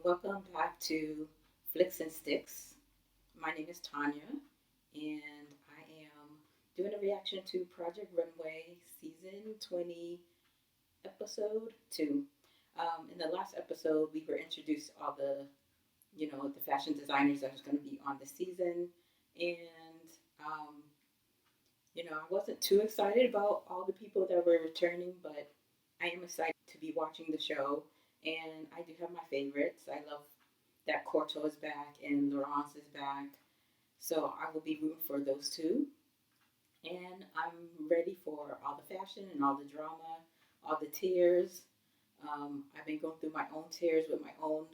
Welcome back to Flicks and Sticks. My name is Tanya, and I am doing a reaction to Project Runway Season 20, Episode 2. In the last episode, we were introduced to all the fashion designers that was going to be on the season, and um, I wasn't too excited about all the people that were returning, but I am excited to be watching the show, and I do have my favorites. I love that Corto is back and Laurence is back. So I will be rooting for those two. And I'm ready for all the fashion and all the drama, all the tears. I've been going through my own tears with my own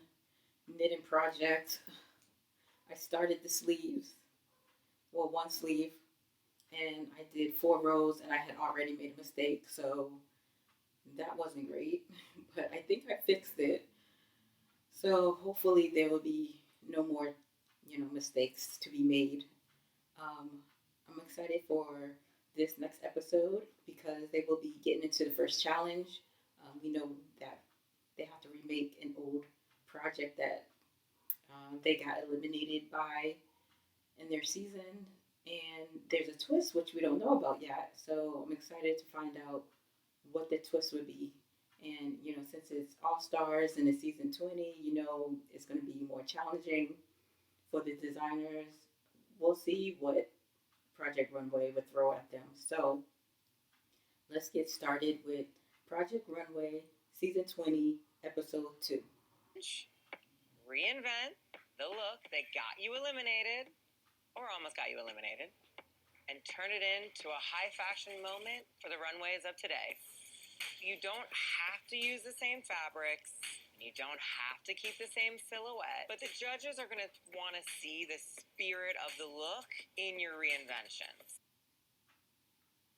knitting project. I started the sleeves, well, one sleeve, and I did 4 rows, and I had already made a mistake. So that wasn't great, but I think I fixed it. So hopefully there will be no more, mistakes to be made. Um, I'm excited for this next episode because they will be getting into the first challenge. We know that they have to remake an old project that they got eliminated by in their season, and there's a twist which we don't know about yet. So I'm excited to find out what the twist would be. And since it's All Stars and it's season 20, it's going to be more challenging for the designers. We'll see what Project Runway would throw at them. So let's get started with Project Runway season 20, episode 2. Reinvent the look that got you eliminated, or almost got you eliminated, and turn it into a high fashion moment for the runways of today. You don't have to use the same fabrics, and you don't have to keep the same silhouette, but the judges are going to want to see the spirit of the look in your reinventions.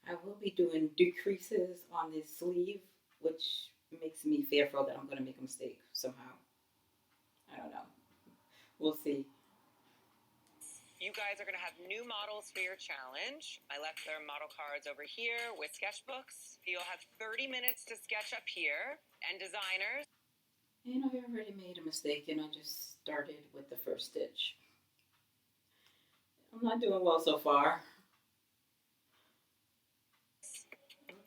I will be doing decreases on this sleeve, which makes me fearful that I'm going to make a mistake somehow. I don't know. We'll see. You guys are going to have new models for your challenge. I left their model cards over here with sketchbooks. You'll have 30 minutes to sketch up here, and designers. And I already made a mistake and I just started with the first stitch. I'm not doing well so far.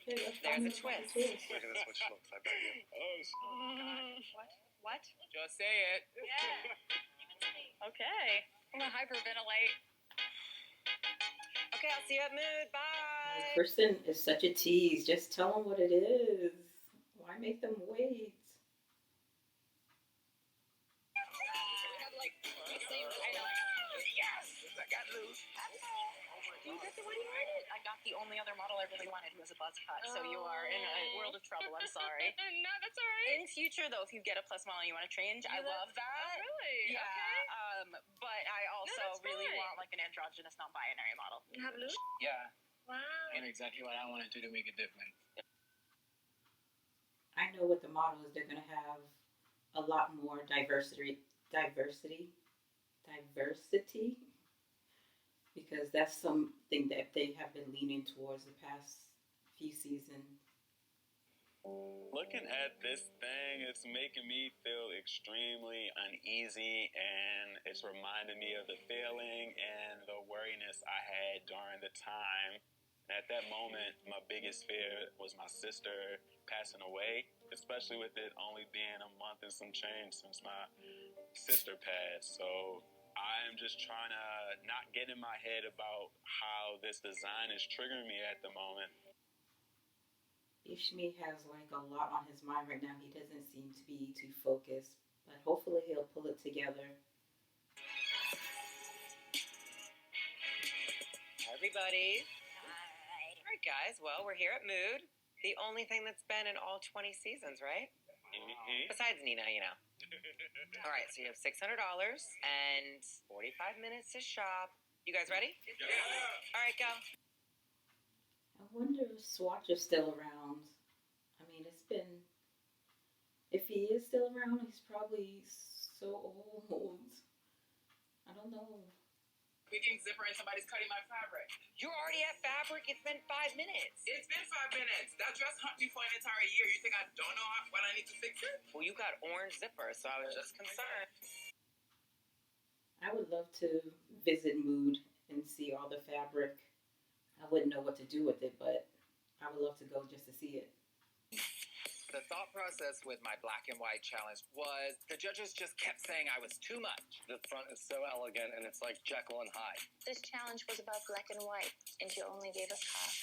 Okay, let's There's find a twist. Look at this, what she looks. I bet you. Oh, God. What? just say it. Yeah. Okay. I'm gonna hyperventilate. Okay, I'll see you at Mood. Bye. Kristen is such a tease. Just tell them what it is. Why make them wait? Yes, I got loose. You got the one you wanted. I got the only other model I really wanted who was a buzz cut. So you are in a world of trouble. I'm sorry. No, that's all right. In future, though, if you get a plus model and you want to change, I love that. Oh, really? Yeah. Okay. But I also that's really fine. want like an androgynous, non-binary model. Have a look. Yeah, Wow. and exactly what I wanted to make it different. I know with the models, they're going to have a lot more diversity, because that's something that they have been leaning towards the past few seasons. Looking at this thing, it's making me feel extremely uneasy, and it's reminding me of the feeling and the worriness I had during the time. At that moment, my biggest fear was my sister passing away, especially with it only being a month and some change since my sister passed. So I'm just trying to not get in my head about how this design is triggering me at the moment. Ishmi has like a lot on his mind right now. He doesn't seem to be too focused, but hopefully he'll pull it together. Hi, everybody. Hi. All right, guys. Well, we're here at Mood. The only thing that's been in all 20 seasons, right? Mm-hmm. Besides Nina, All right, so you have $600 and 45 minutes to shop. You guys ready? Yeah. All right, go. I wonder if Swatch is still around. I mean, if he is still around, he's probably so old. I don't know. Picking zipper and somebody's cutting my fabric. You're already at fabric? It's been 5 minutes. It's been 5 minutes. That dress hunt me for an entire year. You think I don't know what I need to fix it? Well, you got orange zipper, so I was just concerned. I would love to visit Mood and see all the fabric. I wouldn't know what to do with it, but I would love to go just to see it. The thought process with my black and white challenge was the judges just kept saying I was too much. The front is so elegant, and it's like Jekyll and Hyde. This challenge was about black and white, and you only gave us half.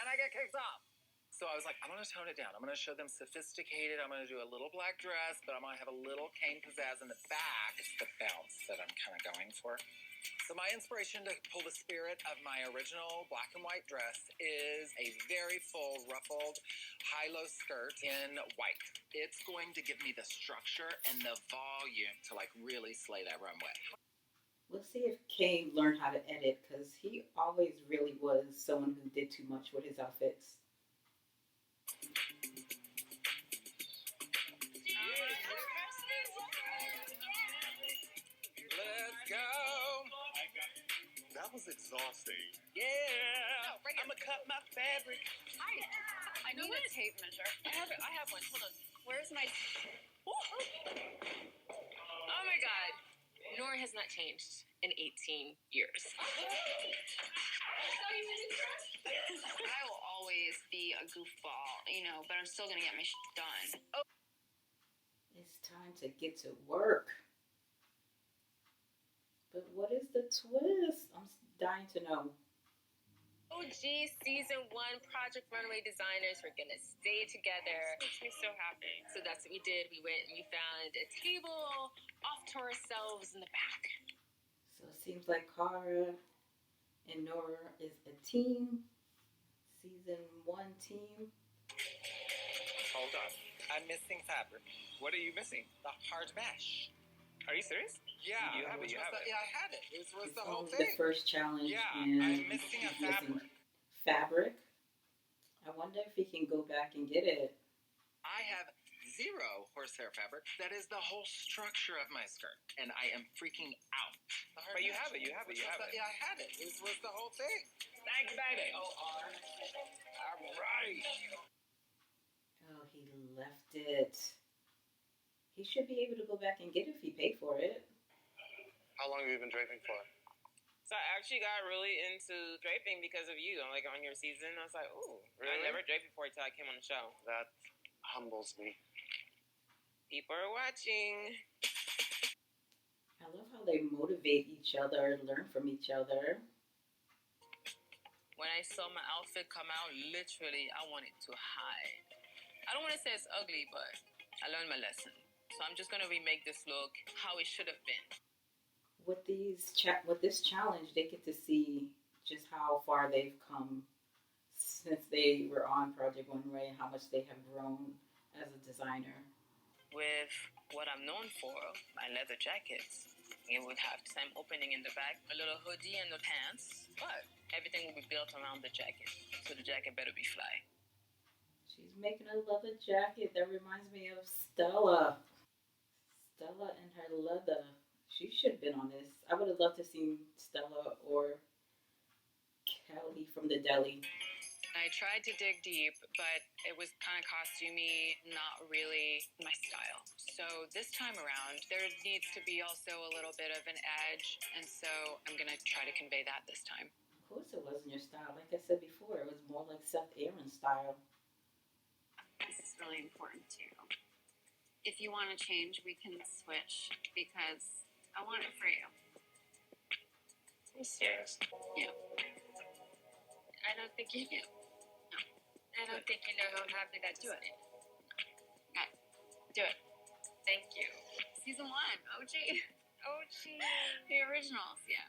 And I get kicked off. So I was like, I'm going to tone it down. I'm going to show them sophisticated. I'm going to do a little black dress, but I'm going to have a little cane pizzazz in the back. It's the bounce that I'm kind of going for. So my inspiration to pull the spirit of my original black and white dress is a very full, ruffled, high-low skirt in white. It's going to give me the structure and the volume to like really slay that runway. We'll see if Kane learned how to edit, because he always really was someone who did too much with his outfits. Let's go. That was exhausting. Yeah. I'm going to cut my fabric. I need a tape measure. I have one. Hold on. Where's my... Oh my god. Nora has not changed in 18 years. I will always be a goofball, but I'm still gonna get my done. It's time to get to work. But what is the twist? I'm dying to know. OG Season 1 Project Runway designers were gonna stay together. Makes me so happy. So that's what we did. We went and we found a table off to ourselves in the back. So it seems like Cara and Nora is a team. Season 1 team. Hold on. I'm missing fabric. What are you missing? The hard mesh. Are you serious? Yeah. You have it. You have it. Yeah, I had it. It was It's the whole only thing. the first challenge, Yeah, and I'm missing a he's missing fabric. fabric. I wonder if he can go back and get it. I have 0 horsehair fabric. That is the whole structure of my skirt. And I am freaking out. But you have it. You have it. You have it. Yeah, I had it. It was the whole thing. Thank you, baby. All right. Oh, he left it. He should be able to go back and get it if he paid for it. How long have you been draping for? So I actually got really into draping because of you. Like on your season, I was like, ooh, Really? I never draped before until I came on the show. That humbles me. People are watching. I love how they motivate each other, learn from each other. When I saw my outfit come out, literally, I wanted to hide. I don't want to say it's ugly, but I learned my lesson. So I'm just going to remake this look how it should have been. With this challenge, they get to see just how far they've come since they were on Project Runway and how much they have grown as a designer. With what I'm known for, my leather jackets, it would have some opening in the back, a little hoodie and the pants, but everything will be built around the jacket. So the jacket better be fly. She's making a leather jacket that reminds me of Stella. Stella and her leather. She should have been on this. I would have loved to see Stella or Kelly from the deli. I tried to dig deep, but it was kind of costumey, not really my style. So this time around, there needs to be also a little bit of an edge, and so I'm going to try to convey that this time. Of course it wasn't your style. Like I said before, it was more like Seth Aaron's style. This is really important too. If you want to change, we can switch because I want it for you. I'm serious. Yeah. I don't think you do. I don't think you know how happy that Do it. Okay. Do it. Thank you. Season 1, OG. Oh, gee. The originals, yeah.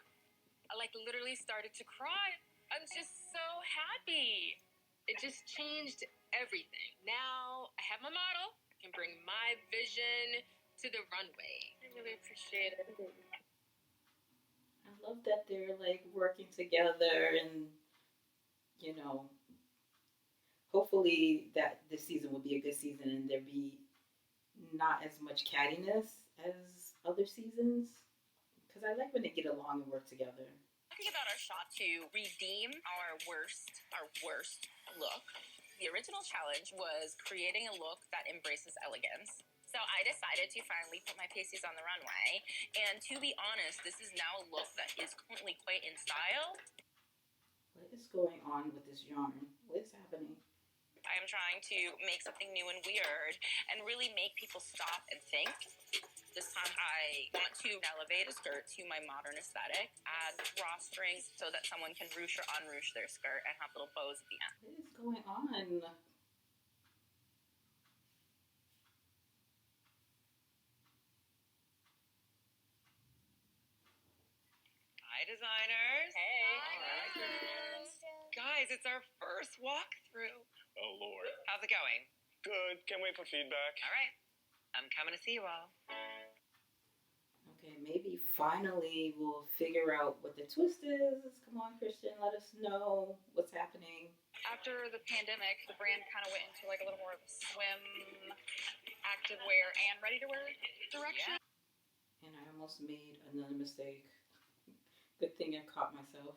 I literally started to cry. I'm just so happy. It just changed everything. Now I have my model. I can bring my vision to the runway. I really appreciate it. I love that they're like working together and, you know, hopefully that this season will be a good season and there be not as much cattiness as other seasons. Because I like when they get along and work together. Talking about our shot to redeem our worst look. The original challenge was creating a look that embraces elegance. So I decided to finally put my pasties on the runway. And to be honest, this is now a look that is currently quite in style. What is going on with this yarn? What is happening? I am trying to make something new and weird and really make people stop and think. This time I want to elevate a skirt to my modern aesthetic, add drawstrings so that someone can ruche or unruche their skirt and have little bows at the end. What is going on? Hi, designers. Hey. Guys, it's our first walkthrough. Oh, Lord. How's it going? Good. Can't wait for feedback. All right. I'm coming to see you all. Okay, maybe finally we'll figure out what the twist is. Come on, Christian, let us know what's happening. After the pandemic, the brand kind of went into like a little more of a swim, activewear, and ready-to-wear direction. And I almost made another mistake. Good thing I caught myself.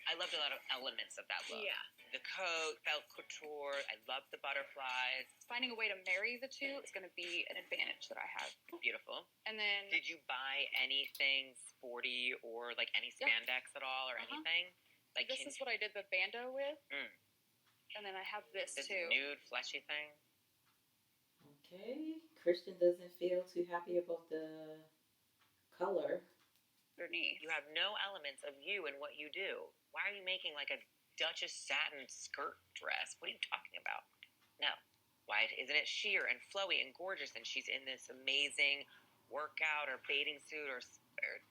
I loved a lot of elements of that look. Yeah. The coat, felt couture. I love the butterflies. Finding a way to marry the two is going to be an advantage that I have. Beautiful. And then Did you buy anything sporty or like any Yeah. spandex at all or anything? Like this is what I did the bandeau with. Mm. And then I have this this too. nude fleshy thing? Okay, Christian doesn't feel too happy about the color. Underneath. You have no elements of you and what you do. Why are you making like a Duchess satin skirt dress? What are you talking about? No. Why isn't it sheer and flowy and gorgeous and she's in this amazing workout or bathing suit or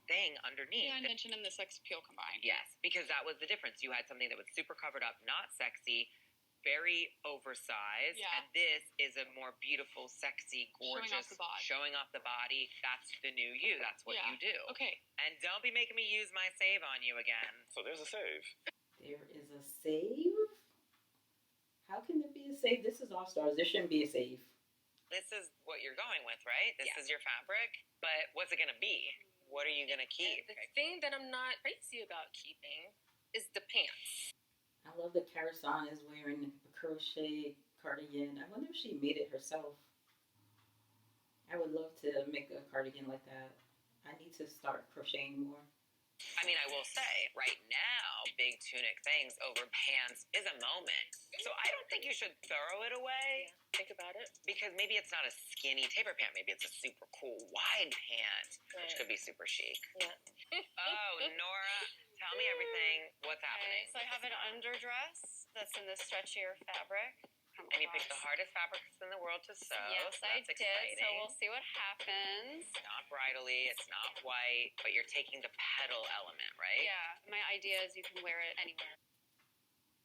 thing underneath? Yeah, I mentioned in the sex appeal combined. Yes, because that was the difference. You had something that was super covered up, not sexy, very oversized, Yeah. and this is a more beautiful, sexy, gorgeous, Showing off the body. showing off the body. That's the new you. That's what Yeah. you do. Okay. And don't be making me use my save on you again. So there's a save. There is a save? How can there be a save? This is All-Stars. There shouldn't be a save. This is what you're going with, right? This Yeah. is your fabric. But what's it going to be? What are you going to keep? The thing that I'm not crazy about keeping is the pants. I love that Karasan is wearing a crochet cardigan. I wonder if she made it herself. I would love to make a cardigan like that. I need to start crocheting more. I mean, I will say, right now, big tunic things over pants is a moment. So I don't think you should throw it away. Think about it. Because maybe it's not a skinny taper pant. Maybe it's a super cool wide pant, which could be super chic. Yeah. Oh, Nora, tell me everything. What's happening? So I have an underdress that's in this stretchier fabric. And you picked the hardest fabrics in the world to sew. Yes, so I that's did. exciting. So we'll see what happens. It's not bridally, it's not white, but you're taking the petal element, right? Yeah, my idea is you can wear it anywhere.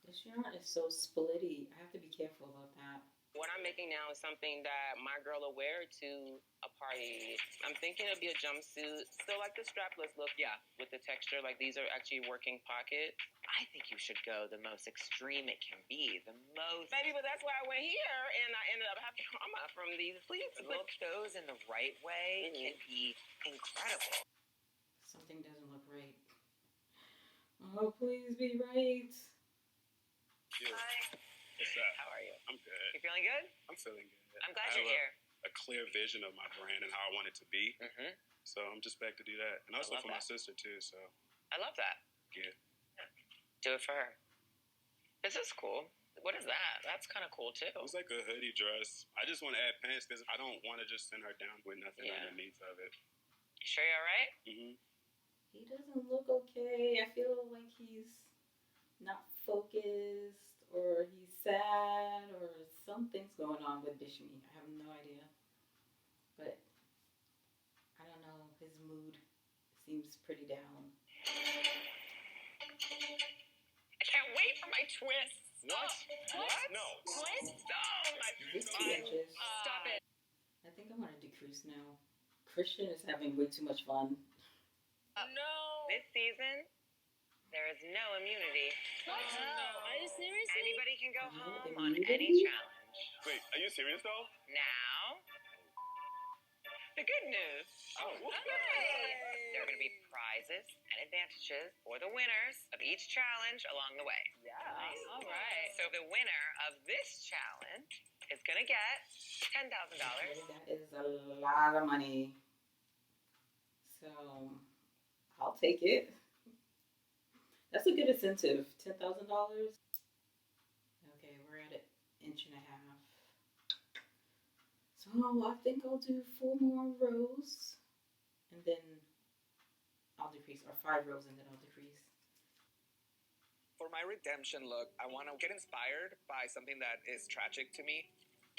This yarn is so splitty. I have to be careful about that. What I'm making now is something that my girl will wear to a party. I'm thinking it'll be a jumpsuit. Still like the strapless look. Yeah. With the texture. Like these are actually working pockets. I think you should go the most extreme it can be. The most. Maybe, but that's why I went here and I ended up having trauma from these sleeves. Look those in the right way can be incredible. Something doesn't look right. Oh, please be right. Yeah. Hi. What's up? How are you? I'm good. You feeling good? I'm feeling good. I'm glad I you're have here. a clear vision of my brand and how I want it to be. Mm-hmm. So I'm just back to do that. And also love for my that. sister, too. So, I love that. yeah. Do it for her. This is cool. What is that? That's kind of cool too. It was like a hoodie dress. I just want to add pants because I don't want to just send her down with nothing Yeah. underneath of it. You sure you're all right? Mm-hmm. He doesn't look okay. I feel like he's not focused or he's sad or something's going on with Bishmi. I have no idea. But I don't know. His mood seems pretty down. I can't wait for my twists. What? What? No. Twist? Oh, my 50 inches. Stop it. I think I'm going to decrease now. Christian is having way too much fun. No. This season, there is no immunity. What? No. Are you seriously? Anybody can go No home on any immunity? challenge. Wait, are you serious, though? Now, the good news. Oh, what? There There are going to be prizes and advantages for the winners of each challenge along the way. Yeah. Nice. All right. So the winner of this challenge is going to get $10,000. That is a lot of money. So I'll take it. That's a good incentive. $10,000. Okay, we're at an inch and a half. So I think I'll do 4 more rows, and then I'll decrease, or 5 rows, and then I'll decrease. For my redemption look, I want to get inspired by something that is tragic to me.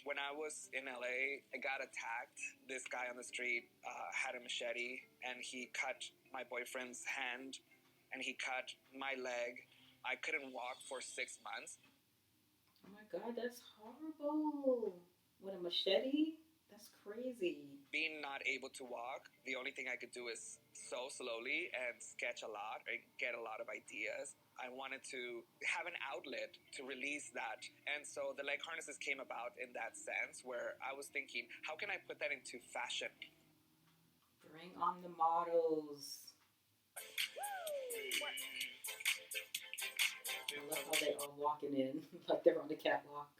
When I was in LA, I got attacked. This guy on the street had a machete, and he cut my boyfriend's hand, and he cut my leg. I couldn't walk for 6 months. Oh my God, that's horrible. With a machete? That's crazy. Being not able to walk, the only thing I could do is sew slowly and sketch a lot and get a lot of ideas. I wanted to have an outlet to release that. And so the leg harnesses came about in that sense, where I was thinking, how can I put that into fashion? Bring on the models. I love how they are walking in like they're on the catwalk.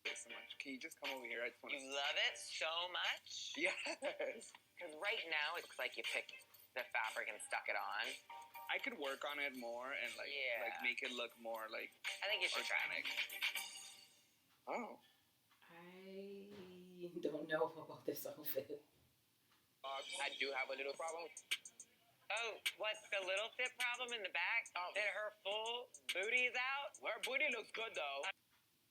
Thanks so much. Can you just come over here? I just want You love it so much? Yes. Because right now it looks like you picked the fabric and stuck it on. I could work on it more and like make it look more like I think you should organic. Oh. I don't know about this outfit. I do have a little problem. Oh, what's the little fit problem in the back? That her full booty is out? Her booty looks good though.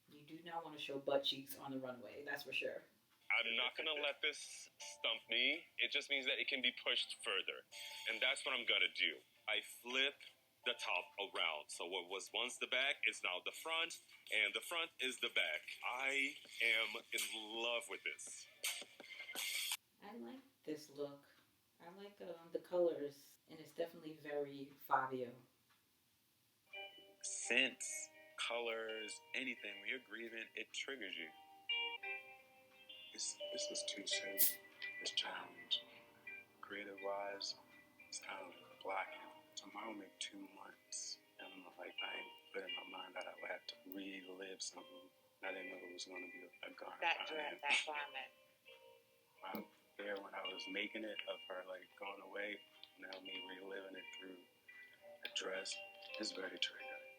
You do not want to show butt cheeks on the runway, that's for sure. I'm not going to let this stump me. It just means that it can be pushed further. And that's what I'm going to do. I flip the top around. So what was once the back is now the front, and the front is the back. I am in love with this. I like this look. I like the colors, and it's definitely very Fabio. Scents, colors, anything. When you're grieving, it triggers you. This was too soon, this challenge. Creative-wise, it's kind of blacking. Tomorrow will make 2 months. And I'm like, I ain't put in my mind that I would have to relive something. I didn't know it was going to be a garment. That dress, that garment. Out there when I was making it of her like going away, now me reliving it through a dress is very triggering.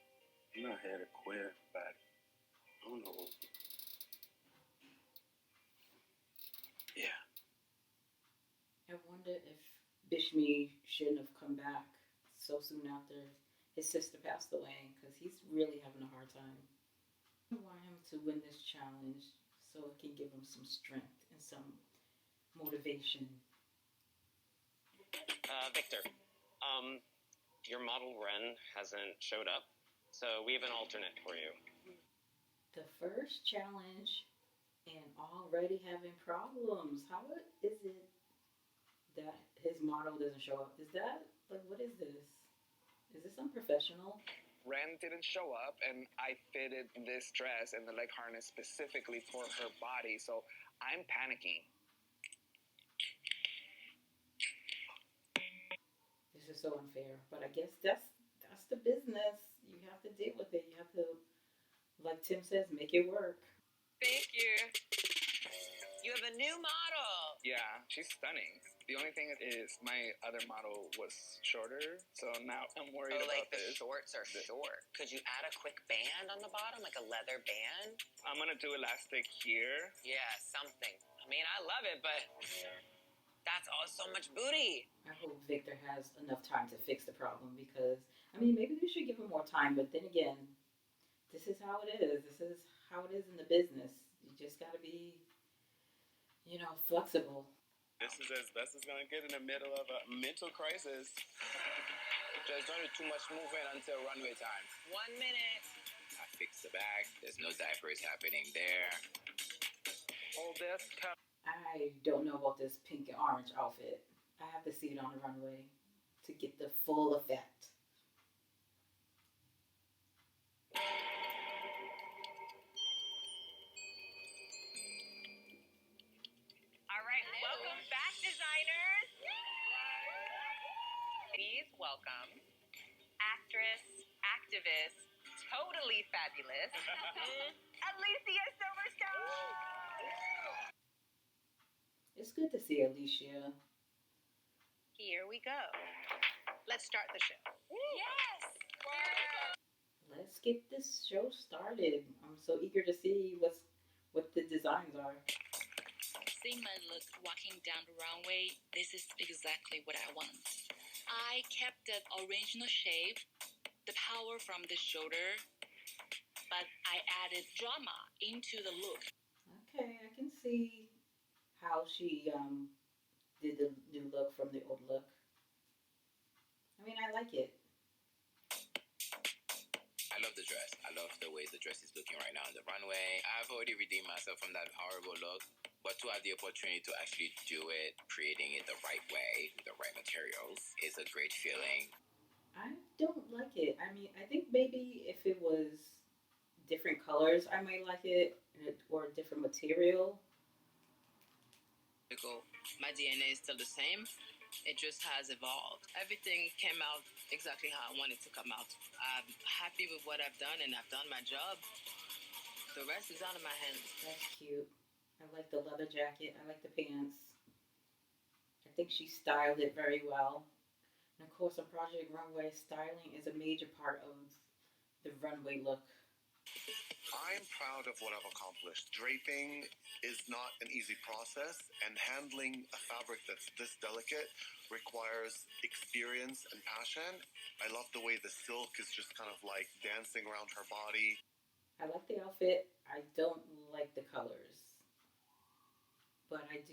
I'm not here to quit, but I don't know. Yeah. I wonder if Bishmi shouldn't have come back so soon after his sister passed away, because he's really having a hard time. I want him to win this challenge so it can give him some strength and some motivation. Victor, your model Ren hasn't showed up, so we have an alternate for you. The first challenge and already having problems. How is it that his model doesn't show up? Is that, like, what is this? Is this unprofessional? Ren didn't show up, and I fitted this dress and the leg harness specifically for her body, so I'm panicking. This is so unfair, but I guess that's the business. You have to deal with it. You have to, like Tim says, make it work. Thank you. You have a new model. Yeah, she's stunning. The only thing is my other model was shorter, so now I'm worried about like the this. shorts are short. Could you add a quick band on the bottom, like a leather band? I'm gonna do elastic here. Yeah, something. I mean, I love it, but that's all so much booty. I hope Victor has enough time to fix the problem, because, I mean, maybe we should give him more time, but then again, this is how it is. This is how it is in the business. You just gotta be, flexible. This is as best as gonna get in the middle of a mental crisis. There's not too much movement until runway time. 1 minute. I fixed the back. There's no diapers happening there. Hold this. I don't know about this pink and orange outfit. I have to see it on the runway to get the full effect. All right, welcome back, designers. welcome actress, activist, totally fabulous, Alicia Silverstone. It's good to see Alicia. Here we go. Let's start the show. Yes! Let's get this show started. I'm so eager to see what the designs are. Seeing my look walking down the runway, this is exactly what I want. I kept the original shape, the power from the shoulder, but I added drama into the look. Okay, I can see how she did the new look from the old look. I mean, I like it. I love the dress. I love the way the dress is looking right now on the runway. I've already redeemed myself from that horrible look, but to have the opportunity to actually do it, creating it the right way, with the right materials, is a great feeling. I don't like it. I mean, I think maybe if it was different colors, I might like it, or a different material. My DNA is still the same. It just has evolved. Everything came out exactly how I wanted to come out. I'm happy with what I've done, and I've done my job. The rest is out of my hands. That's cute. I like the leather jacket. I like the pants. I think she styled it very well. And of course, on Project Runway, styling is a major part of the runway look. I'm proud of what I've accomplished. Draping is not an easy process, and handling a fabric that's this delicate requires experience and passion. I love the way the silk is just kind of like dancing around her body. I like the outfit. I don't like the colors. But I like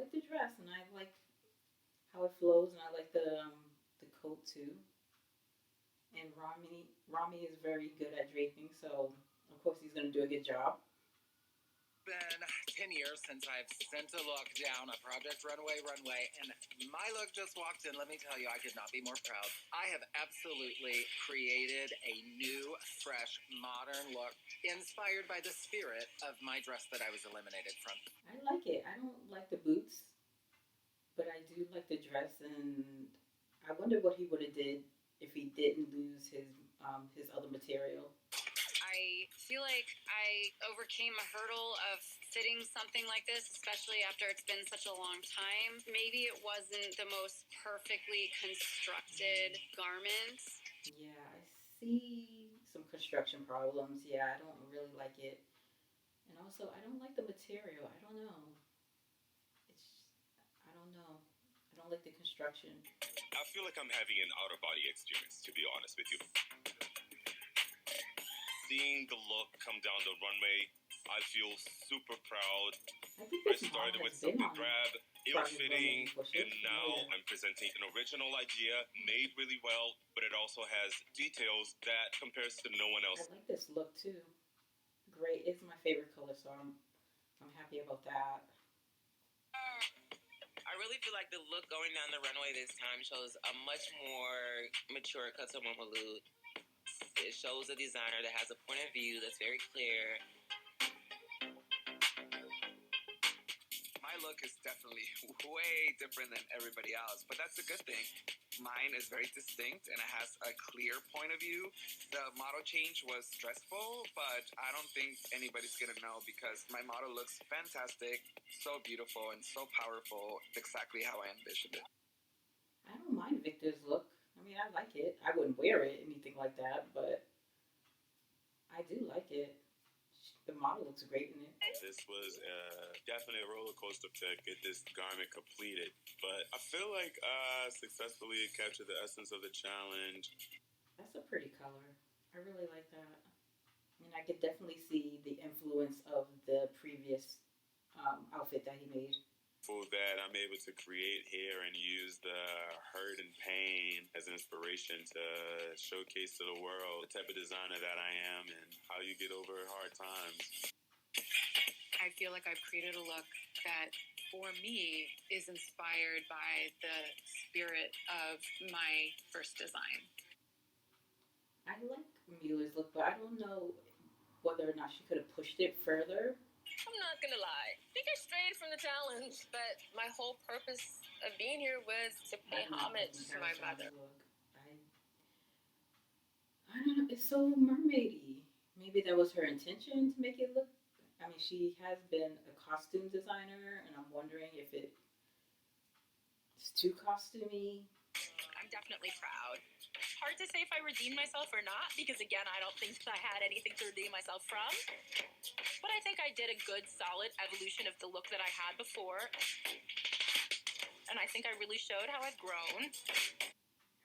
the dress, and I like how it flows, and I like the coat too. And Rami is very good at draping, so of course he's gonna do a good job. Been 10 years since I've sent a look down a Project Runway runway, and my look just walked in. Let me tell you, I could not be more proud. I have absolutely created a new, fresh, modern look inspired by the spirit of my dress that I was eliminated from. I like it. I don't like the boots, but I do like the dress, and I wonder what he would have did if he didn't lose his other material. I feel like I overcame a hurdle of fitting something like this, especially after it's been such a long time. Maybe it wasn't the most perfectly constructed garment. Yeah, I see some construction problems. Yeah, I don't really like it. And also, I don't like the material. I don't know. I don't know. I don't like the construction. I feel like I'm having an outer body experience, to be honest with you. Seeing the look come down the runway, I feel super proud. I started with something drab, ill-fitting, and now I'm presenting an original idea, made really well, but it also has details that compares to no one else. I like this look too. Gray is my favorite color, so I'm happy about that. I really feel like the look going down the runway this time shows a much more mature Katamamalu. It shows a designer that has a point of view that's very clear. My look is definitely way different than everybody else, but that's a good thing. Mine is very distinct and it has a clear point of view. The model change was stressful, but I don't think anybody's gonna know because my model looks fantastic, so beautiful and so powerful, exactly how I envisioned it. I don't mind Victor's look. I mean, I like it. I wouldn't wear it, anything like that, but I do like it. The model looks great in it. This was definitely a roller coaster to get this garment completed, but I feel like I successfully captured the essence of the challenge. That's a pretty color. I really like that. I mean, I could definitely see the influence of the previous outfit that he made. For that, I'm able to create here and use the hurt and pain as inspiration to showcase to the world the type of designer that I am and how you get over hard times. I feel like I've created a look that, for me, is inspired by the spirit of my first design. I like Mila's look, but I don't know whether or not she could have pushed it further. I'm not gonna lie. I think I strayed from the challenge, but my whole purpose of being here was to pay homage to my mother. I don't know. It's so mermaidy. Maybe that was her intention to make it look. I mean, she has been a costume designer, and I'm wondering if it's too costumey. I'm definitely proud. Hard to say if I redeemed myself or not, because again, I don't think that I had anything to redeem myself from. But I think I did a good, solid evolution of the look that I had before. And I think I really showed how I've grown.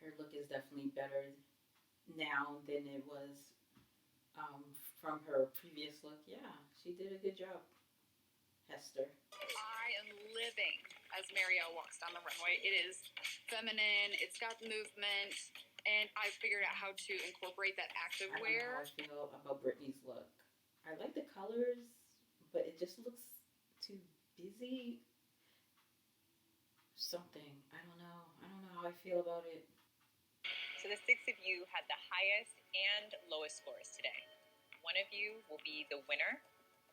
Her look is definitely better now than it was from her previous look. Yeah, she did a good job, Hester. I am living as Marielle walks down the runway. It is feminine, it's got movement, and I figured out how to incorporate that active wear. I don't know how I feel about Britney's look. I like the colors, but it just looks too busy. Something. I don't know. I don't know how I feel about it. So the 6 of you had the highest and lowest scores today. One of you will be the winner,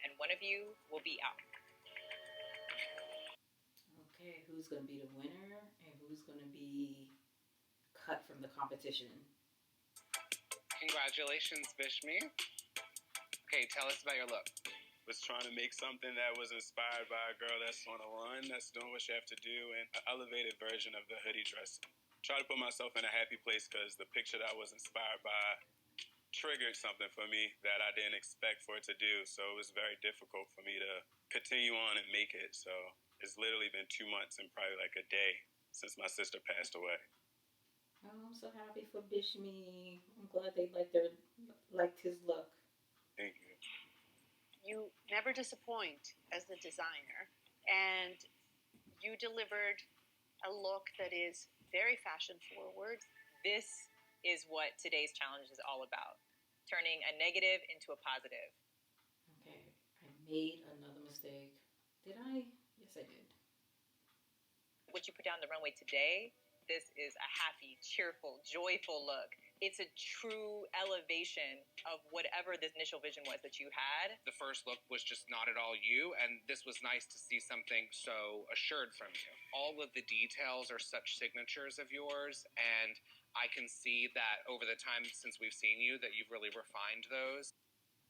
and one of you will be out. Okay, who's going to be the winner and who's going to be cut from the competition? Congratulations, Bishmi. Okay, tell us about your look. Was trying to make something that was inspired by a girl that's on a run, that's doing what she have to do, and an elevated version of the hoodie dress. Try to put myself in a happy place because the picture that I was inspired by triggered something for me that I didn't expect for it to do. So it was very difficult for me to continue on and make it. So it's literally been 2 months and probably like a day since my sister passed away. Oh, I'm so happy for Bishmi. I'm glad they liked his look. Thank you. You never disappoint as the designer, and you delivered a look that is very fashion forward. This is what today's challenge is all about. Turning a negative into a positive. Okay, I made another mistake. Did I? Yes, I did. What you put down the runway today, this is a happy, cheerful, joyful look. It's a true elevation of whatever this initial vision was that you had. The first look was just not at all you, and this was nice to see something so assured from you. All of the details are such signatures of yours, and I can see that over the time since we've seen you that you've really refined those.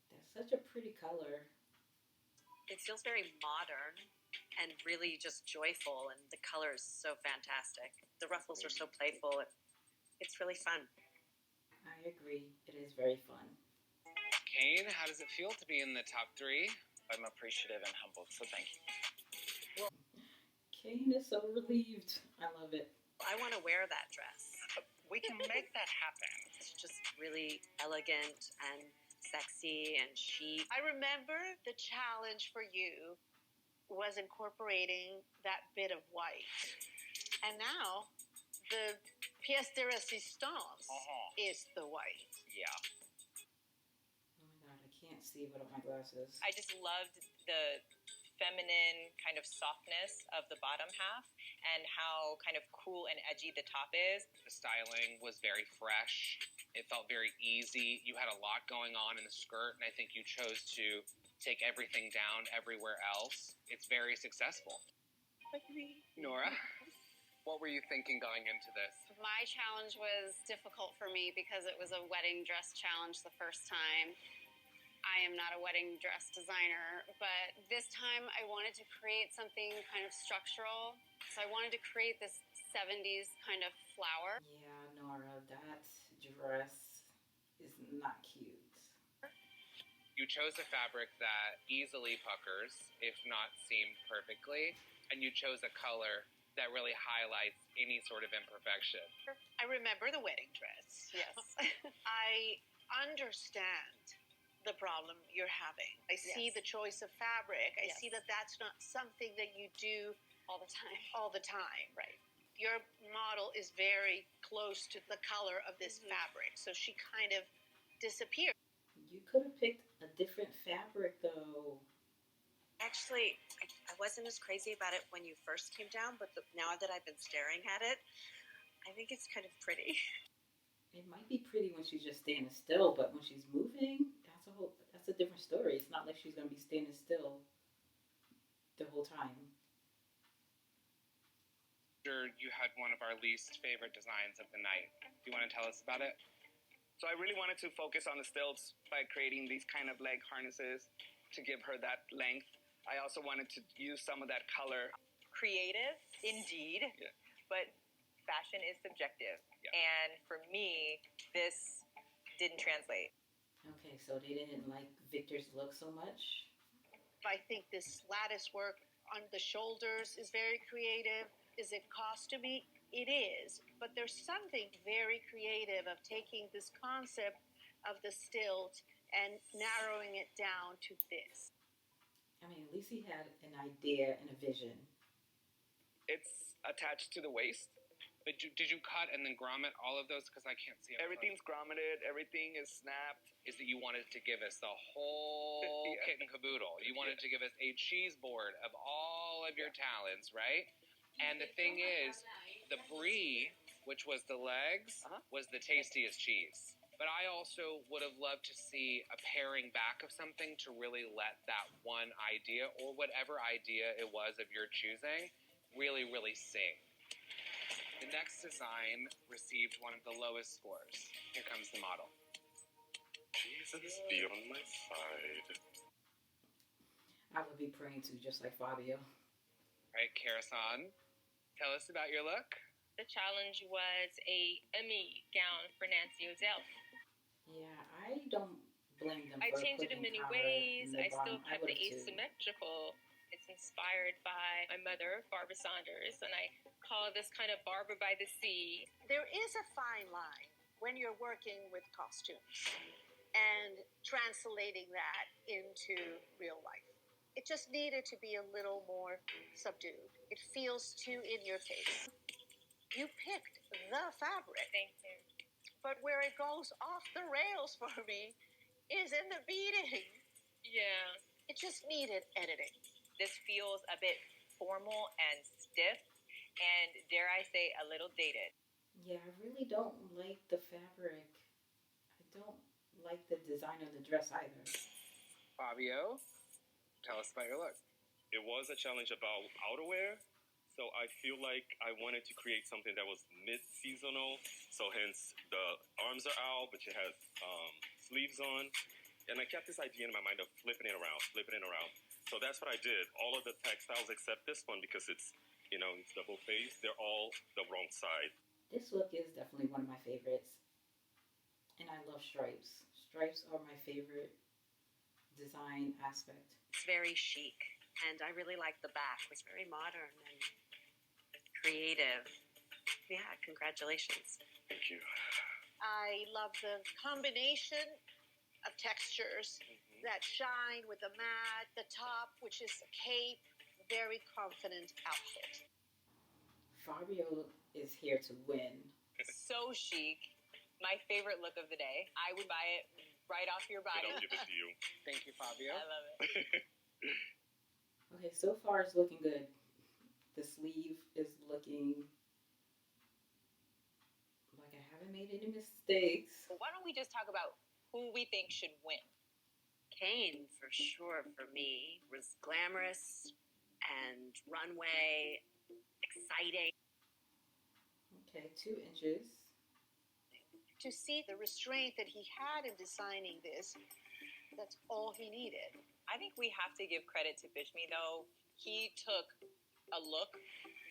That's such a pretty color. It feels very modern and really just joyful, and the color is so fantastic. The ruffles are so playful. It's really fun. I agree. It is very fun. Kane, how does it feel to be in the top 3? I'm appreciative and humbled, so thank you. Kane is so relieved. I love it. I want to wear that dress. We can make that happen. It's just really elegant and sexy and chic. I remember the challenge for you was incorporating that bit of white. And now the pièce de résistance is the white. Yeah. Oh my god, I can't see without my glasses. I just loved the feminine kind of softness of the bottom half and how kind of cool and edgy the top is. The styling was very fresh. It felt very easy. You had a lot going on in the skirt, and I think you chose to take everything down everywhere else. It's very successful. Nora, what were you thinking going into this? My challenge was difficult for me because it was a wedding dress challenge the first time. I am not a wedding dress designer, but this time I wanted to create something kind of structural. So I wanted to create this 70s kind of flower. Yeah, Nora, that dress is not cute. You chose a fabric that easily puckers, if not seamed perfectly, and you chose a color that really highlights any sort of imperfection. I remember the wedding dress. Yes. I understand the problem you're having. I see the choice of fabric. I see that that's not something that you do all the time. All the time. Right. Your model is very close to the color of this fabric, so she kind of disappeared. You could have picked a different fabric, though. Actually, I wasn't as crazy about it when you first came down, but now that I've been staring at it, I think it's kind of pretty. It might be pretty when she's just standing still, but when she's moving, that's a different story. It's not like she's going to be standing still the whole time. You had one of our least favorite designs of the night. Do you want to tell us about it? So I really wanted to focus on the stilts by creating these kind of leg harnesses to give her that length. I also wanted to use some of that color. Creative, indeed, but fashion is subjective. And for me, this didn't translate. Okay, so they didn't like Victor's look so much. I think this lattice work on the shoulders is very creative. Is it costumey? It is, but there's something very creative of taking this concept of the stilt and narrowing it down to this. I mean, at least he had an idea and a vision. It's attached to the waist. But did you cut and then grommet all of those? Because I can't see it. Everything's grommeted. Everything is snapped. Is that you wanted to give us the whole kit and caboodle. You wanted to give us a cheese board of all of your talents, right? And the thing is, the brie, which was the legs, was the tastiest cheese. But I also would have loved to see a paring back of something to really let that one idea, or whatever idea it was of your choosing, really, really sing. The next design received one of the lowest scores. Here comes the model. Jesus, be on my side. I would be praying to, just like Fabio. All right, Karasan, tell us about your look. The challenge was a Emmy gown for Nancy O'Zell. Yeah, I don't blame them. I for changed it in putting many collar ways. in the I still bottom. kept the would've too. asymmetrical. It's inspired by my mother, Barbara Saunders, and I call this kind of Barbara by the Sea. There is a fine line when you're working with costumes and translating that into real life. It just needed to be a little more subdued. It feels too in your face. You picked the fabric. Thank you. But where it goes off the rails for me is in the beading. Yeah. It just needed editing. This feels a bit formal and stiff, and dare I say, a little dated. Yeah, I really don't like the fabric. I don't like the design of the dress either. Fabio, tell us about your look. It was a challenge about outerwear, so I feel like I wanted to create something that was mid-seasonal, so hence the arms are out, but it has sleeves on, and I kept this idea in my mind of flipping it around. So that's what I did. All of the textiles except this one, because it's, it's double-faced, they're all the wrong side. This look is definitely one of my favorites, and I love stripes. Stripes are my favorite design aspect. It's very chic, and I really like the back. It's very modern and creative. Yeah, congratulations. Thank you. I love the combination of textures that shine with the mat, the top, which is a cape, very confident outfit. Fabio is here to win. So chic. My favorite look of the day. I would buy it right off your body. I'll give it to you. Thank you, Fabio. I love it. Okay, so far it's looking good. The sleeve is looking like I haven't made any mistakes. Why don't we just talk about who we think should win? Kane, for sure, for me, was glamorous and runway, exciting. Okay, 2 inches. To see the restraint that he had in designing this, that's all he needed. I think we have to give credit to Bishmi, though. He took a look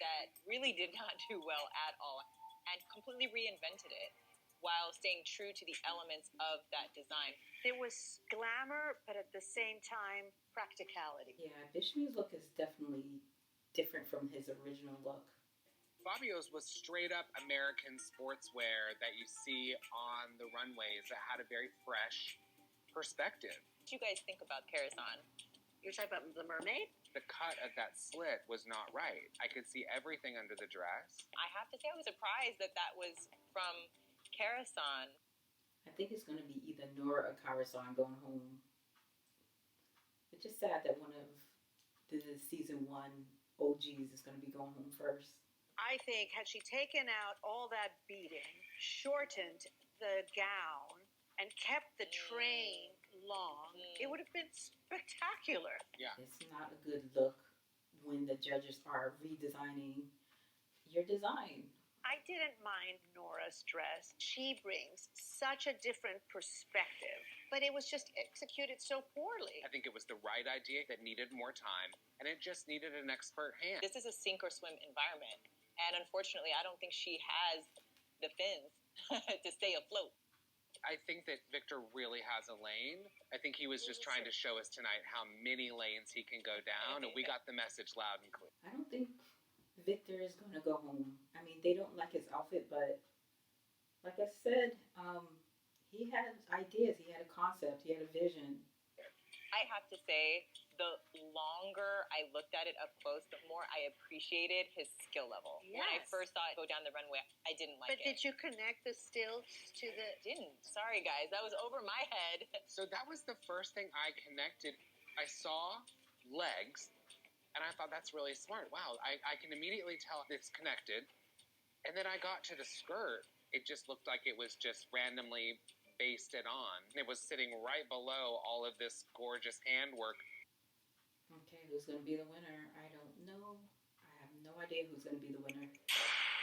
that really did not do well at all and completely reinvented it while staying true to the elements of that design. There was glamour, but at the same time, practicality. Yeah, Bishmi's look is definitely different from his original look. Fabio's was straight up American sportswear that you see on the runways that had a very fresh perspective. What do you guys think about Karasan? You're talking about the mermaid? The cut of that slit was not right. I could see everything under the dress. I have to say I was surprised that that was from Karasan. I think it's going to be either Nora or Karasan going home. It's just sad that one of the season 1 OGs is going to be going home first. I think had she taken out all that beading, shortened the gown, and kept the train long, it would have been spectacular. Yeah. It's not a good look when the judges are redesigning your design. I didn't mind Nora's dress. She brings such a different perspective, but it was just executed so poorly. I think it was the right idea that needed more time, and it just needed an expert hand. This is a sink or swim environment. And unfortunately, I don't think she has the fins to stay afloat. I think that Victor really has a lane. I think he was just trying to show us tonight how many lanes he can go down, and we got the message loud and clear. I don't think Victor is going to go home. I mean, they don't like his outfit, but like I said, he had ideas, he had a concept, he had a vision. I have to say, the longer I looked at it up close, the more I appreciated his skill level. When I Yes. first saw it go down the runway, I didn't like But it. did you connect the stilts to the... Didn't. Sorry, guys. That was over my head. So that was the first thing I connected. I saw legs, and I thought that's really smart. Wow, I can immediately tell it's connected. And then I got to the skirt. It just looked like it was just randomly basted on. It was sitting right below all of this gorgeous handwork. Okay, who's going to be the winner? I don't know. I have no idea who's going to be the winner.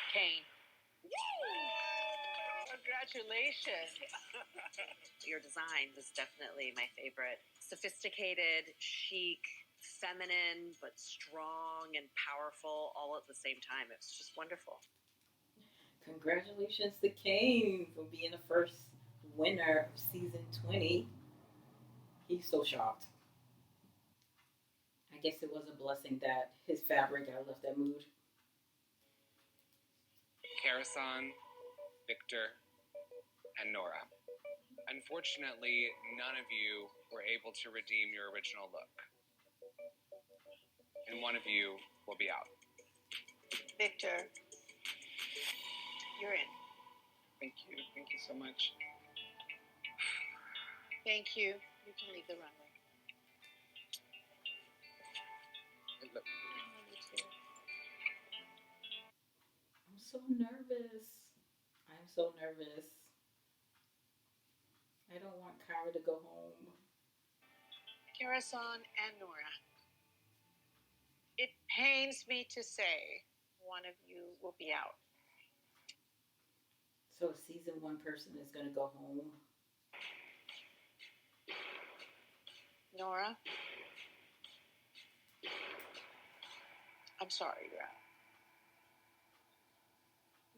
Kane. Congratulations. Your design was definitely my favorite. Sophisticated, chic, feminine, but strong and powerful all at the same time. It was just wonderful. Congratulations to Kane for being the first winner of season 20. He's so shocked. I guess it was a blessing that his fabric got left that mood. Karasan, Victor, and Nora. Unfortunately, none of you were able to redeem your original look. And one of you will be out. Victor, you're in. Thank you. Thank you so much. Thank you. You can leave the runway. I'm so nervous. I'm so nervous. I don't want Kyra to go home. Karasan and Nora. It pains me to say one of you will be out. So season 1 person is going to go home. Nora, I'm sorry you're out.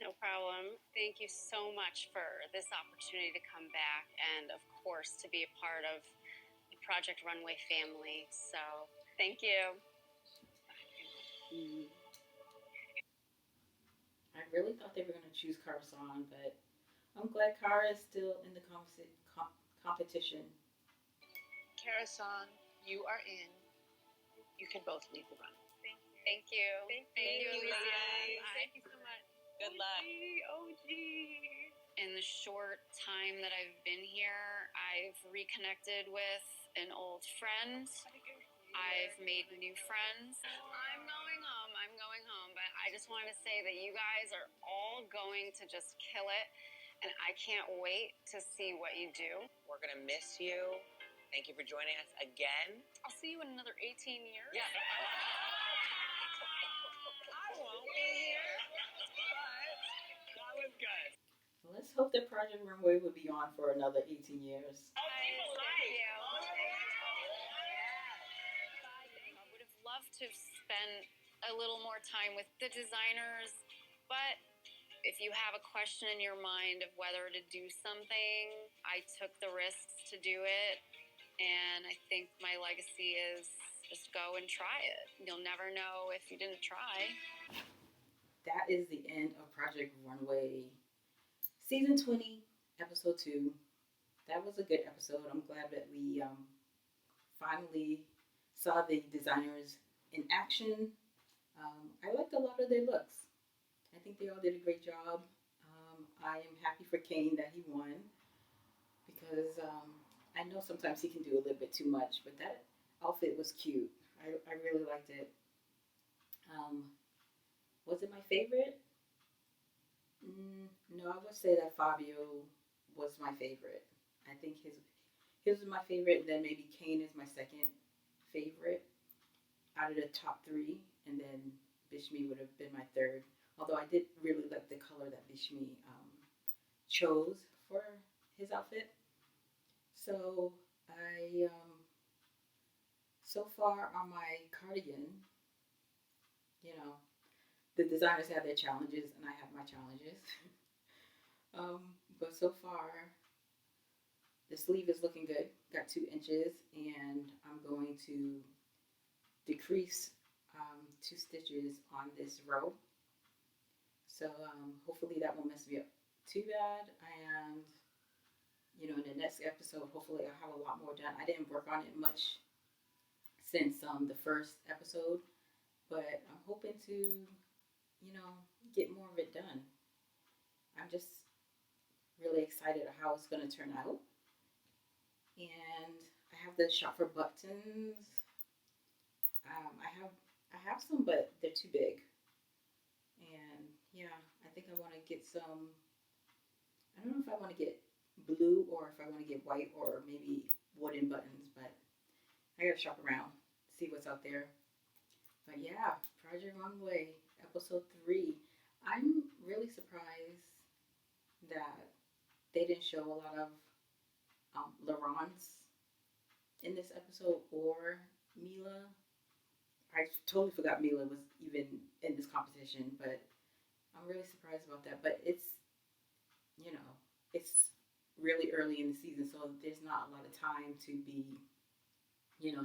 No problem. Thank you so much for this opportunity to come back and, of course, to be a part of the Project Runway family. So, thank you. I really thought they were going to choose Karasan, but I'm glad Kara is still in the competition. Karasan, you are in. You can both leave the runway. Thank you. Thank you, Alicia. Thank you so much. Good luck. OG. In the short time that I've been here, I've reconnected with an old friend. I've made new friends. I'm going home, but I just want to say that you guys are all going to just kill it, and I can't wait to see what you do. We're going to miss you. Thank you for joining us again. I'll see you in another 18 years. Yeah. I won't be here, but that was good. Let's hope that Project Runway will be on for another 18 years. Thank you. I would have loved to have spent a little more time with the designers, but if you have a question in your mind of whether to do something, I took the risks to do it, and I think my legacy is just go and try it. You'll never know if you didn't try. That is the end of Project Runway Season 20, Episode 2. That was a good episode. I'm glad that we finally saw the designers in action. I liked a lot of their looks. I think they all did a great job. I am happy for Kane that he won because I know sometimes he can do a little bit too much, but that outfit was cute. I really liked it. Was it my favorite? No, I would say that Fabio was my favorite. I think his was my favorite, and then maybe Kane is my second favorite out of the top 3, and then Bishmi would have been my third. Although I did really like the color that Bishmi chose for his outfit. So I so far on my cardigan, you know, the designers have their challenges and I have my challenges. But so far, the sleeve is looking good. Got 2 inches, and I'm going to decrease 2 stitches on this row. So hopefully that won't mess me up too bad. And in the next episode, hopefully I'll have a lot more done. I didn't work on it much since the first episode, but I'm hoping to, get more of it done. I'm just really excited at how it's going to turn out. And I have the shop for buttons. I have some, but they're too big. And yeah, I think I want to get some. I don't know if I want to get blue or if I want to get white or maybe wooden buttons, but I gotta shop around, see what's out there. But yeah, Project Runway episode 3. I'm really surprised that they didn't show a lot of Laurence in this episode or Mila. I totally forgot Mila was even in this competition, but I'm really surprised about that. But you know, it's really early in the season, so there's not a lot of time to be,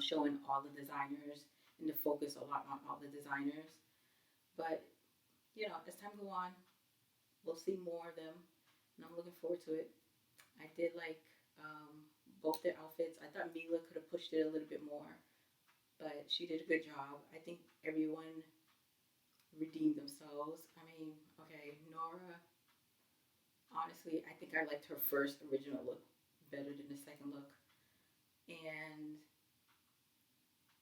showing all the designers and to focus a lot on all the designers. But, as time go on, we'll see more of them, and I'm looking forward to it. I did like both their outfits. I thought Mila could have pushed it a little bit more, but she did a good job. I think everyone redeemed themselves. I mean, okay, Nora, honestly, I think I liked her first original look better than the second look. And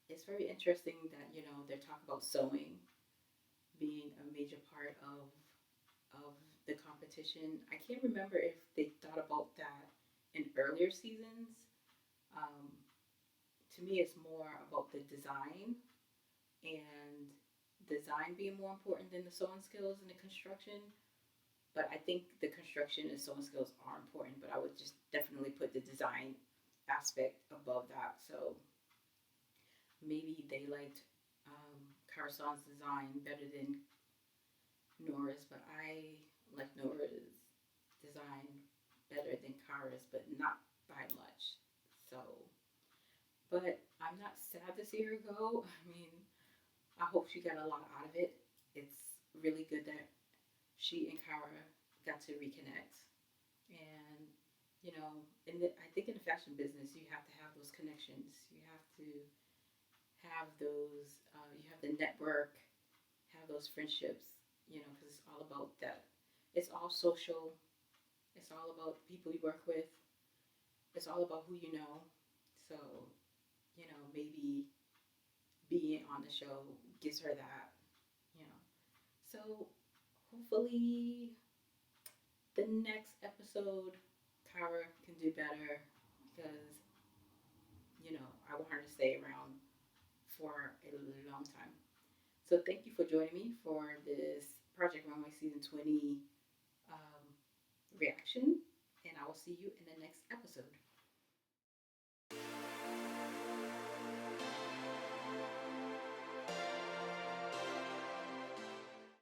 it's very interesting that, they're talking about sewing being a major part of the competition. I can't remember if they thought about that in earlier seasons. Um, to me, it's more about the design and design being more important than the sewing skills and the construction. But I think the construction and sewing skills are important, but I would just definitely put the design aspect above that. So maybe they liked Karasan's design better than Nora's, but I like Nora's design better than Kara's, but not by much. So, but I'm not sad to see her go. I mean, I hope she got a lot out of it. It's really good that she and Kara got to reconnect. And, I think in the fashion business, you have to have those connections. You have to have those, you have to network, have those friendships, because it's all about that. It's all social. It's all about the people you work with. It's all about who you know. So, maybe being on the show gives her that, you know. So, hopefully, the next episode, Kara can do better because, I want her to stay around for a long time. So thank you for joining me for this Project Runway Season 20 reaction, and I will see you in the next episode.